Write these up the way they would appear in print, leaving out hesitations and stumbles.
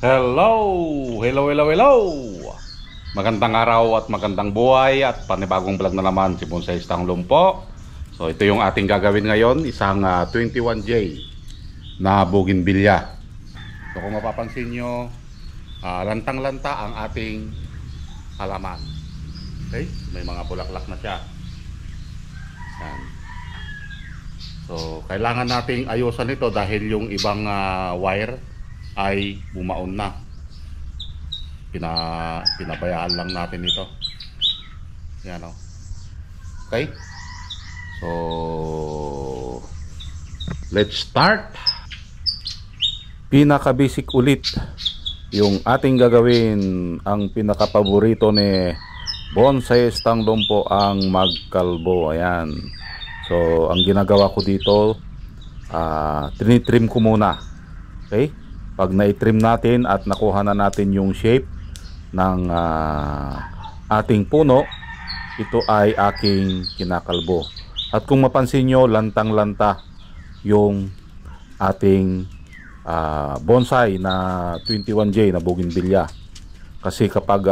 Hello! Hello, hello, hello! Magandang araw at magandang buhay at panibagong vlog na naman si Bonsai Tanglong. So ito yung ating gagawin ngayon, isang 21J na bougainvillea. So kung mapapansin nyo, lantang-lanta ang ating halaman. Okay? May mga bulaklak na siya. Yan. So kailangan nating ayusan ito dahil yung ibang wire ay bumaon na. Pinabayaan lang natin ito. Yan o. Okay? So let's start. Pinaka-basic ulit yung ating gagawin. Ang pinaka-paborito ni Bonsai Tanglong po ang magkalbo. Ayan. So ang ginagawa ko dito, tinitrim ko muna. Okay? Pag na-trim natin at nakuha na natin yung shape ng ating puno, ito ay aking kinakalbo. At kung mapansin nyo, lantang-lanta yung ating bonsai na 21J na bougainvillea. Kasi kapag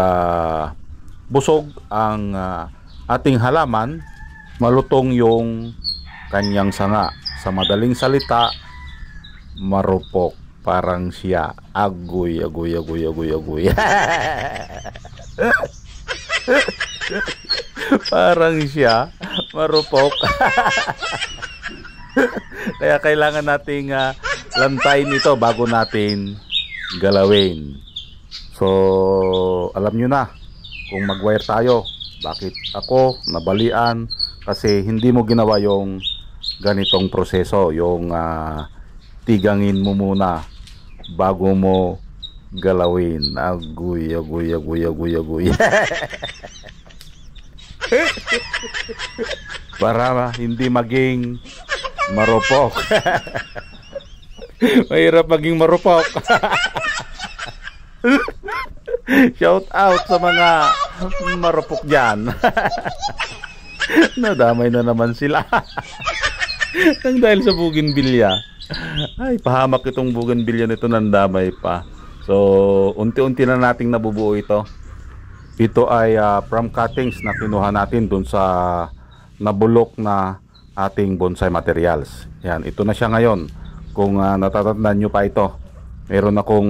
busog ang ating halaman, malutong yung kanyang sanga. Sa madaling salita, marupok. Parang siya agoy. Parang siya marupok. Kaya kailangan nating lantayin ito bago natin galawin. So alam nyo na kung mag-wire tayo, bakit ako nabalian, kasi hindi mo ginawa yung ganitong proseso, yung tigangin mo muna bago mo galawin. Agoy. Para hindi maging marupok. Mahirap maging marupok. Shout out sa mga marupok dyan. Nadamay na naman sila. Nang dahil sa bougainvillea. Ay, pahamak itong bougainvillea nito, nandamay pa. So unti-unti na nating nabubuo ito. Ito ay from cuttings na kinuha natin dun sa nabulok na ating bonsai materials. Yan, ito na siya ngayon. Kung natatandaan nyo pa ito, meron akong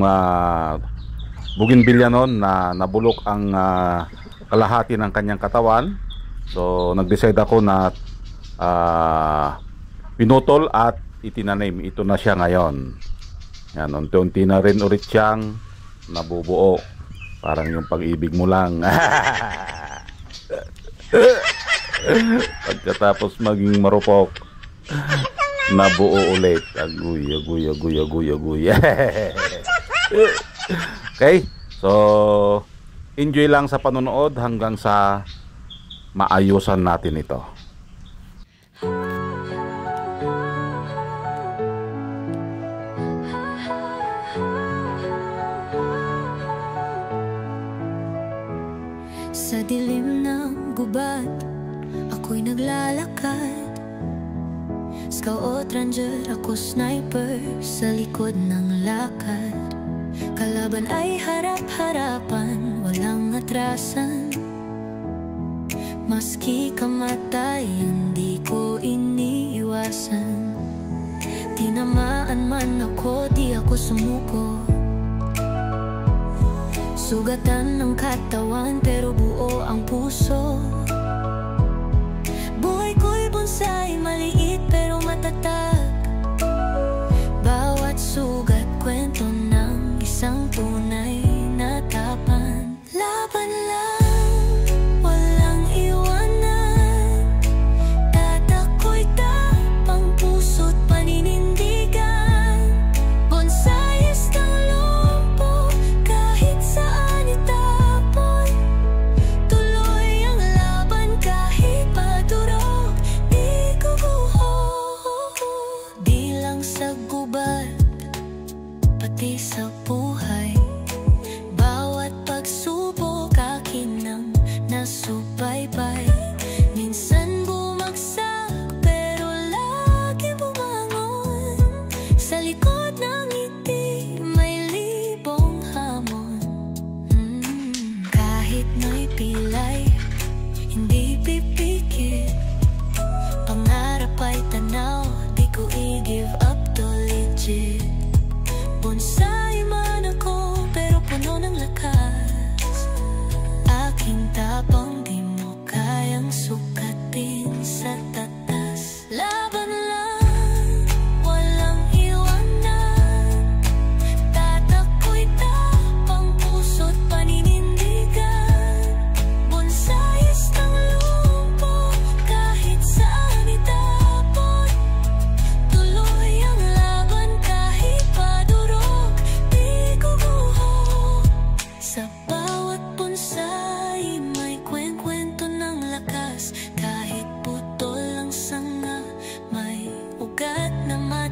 bougainvillea noon na nabulok ang kalahati ng kanyang katawan. So nag-decide ako na pinutol at itinanim. Ito na siya ngayon. Yan, unti-unti na rin ulit siyang nabubuo. Parang yung pag-ibig mo lang. Pagkatapos maging marupok, nabuo ulit. Agoy. Okay, so enjoy lang sa panonood hanggang sa maayusan natin ito. Sa dilim ng gubat, ako'y naglalakad. Scout ranger, ako sniper sa likod ng lakad. Kalaban ay harap-harapan, walang atrasan. Maski kamatay, hindi ko iniiwasan. Tinamaan man ako, di ako sumuko. Sugatan ng katawan pero buo ang puso. Buhay ko'y bonsai, maliit pero matatag. Bawat sugat, kwento ng isang tunay na tapang. Laban lang, walang iwanan. Tatako'y tapang, puso't paninindigan. Bonsai Tanglong po, kahit saan itapon. Tuloy ang laban kahit padurog, di guguho. Di lang sa gubat, pati sa buhay. Bawat pagsubok akin ang nasubaybay. Minsan bumagsak pero lagi bumangon. Sa likod ng ngiti may libong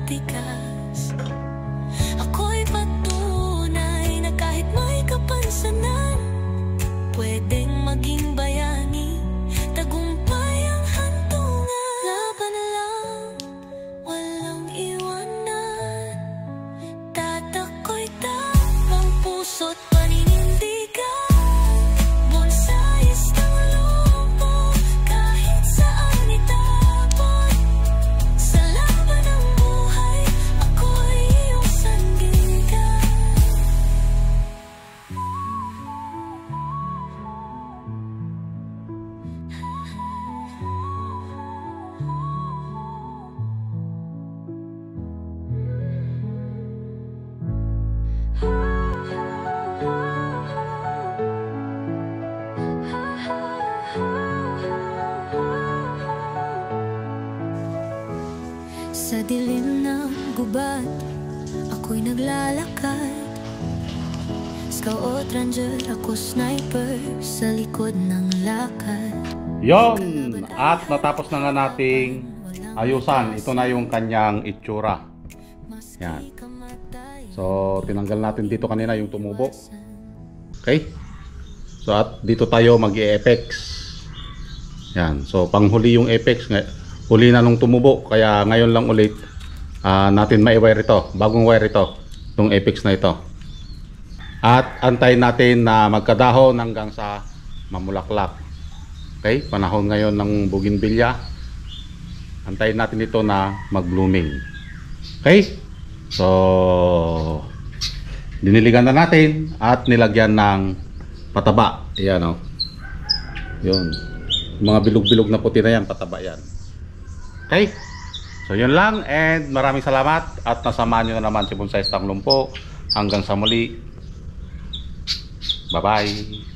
matikas. Ako'y patunay na kahit may kapansanan, pwedeng maging bayani, tagumpay ang hantungan. Laban lang, walang iwanan, tatako'y tapang puso't paninindigan. Bonsais ng lupo, kahit saan itapon. Sa laban ng buhay, ako'y iyong sandigan. Sa dilim ng gubat, ako'y naglalakad. Scout ranger, ako sniper, sa likod ng lakad. Yon! At natapos na nga nating ayusan. Ito na yung kanyang itsura. Yan. So, tinanggal natin dito kanina yung tumubo. Okay? So, at dito tayo mag-i-apex. Yan. So, panghuli yung apex. Huli na nung tumubo. Kaya ngayon lang ulit natin mai-wire ito. Bagong wire ito. Itong apex na ito. At antayin natin na magkadahon hanggang sa mamulaklak. Okay? Panahon ngayon ng bougainvillea. Antayin natin ito na mag-blooming. Okay? So, diniligan na natin at nilagyan ng pataba. Ayan, oh. Yun. Mga bilog-bilog na puti na yan, pataba yan. Okay? So, yun lang. And maraming salamat. At nasamahan nyo na naman si Bonsais Tanglong po. Hanggang sa muli. Bye-bye.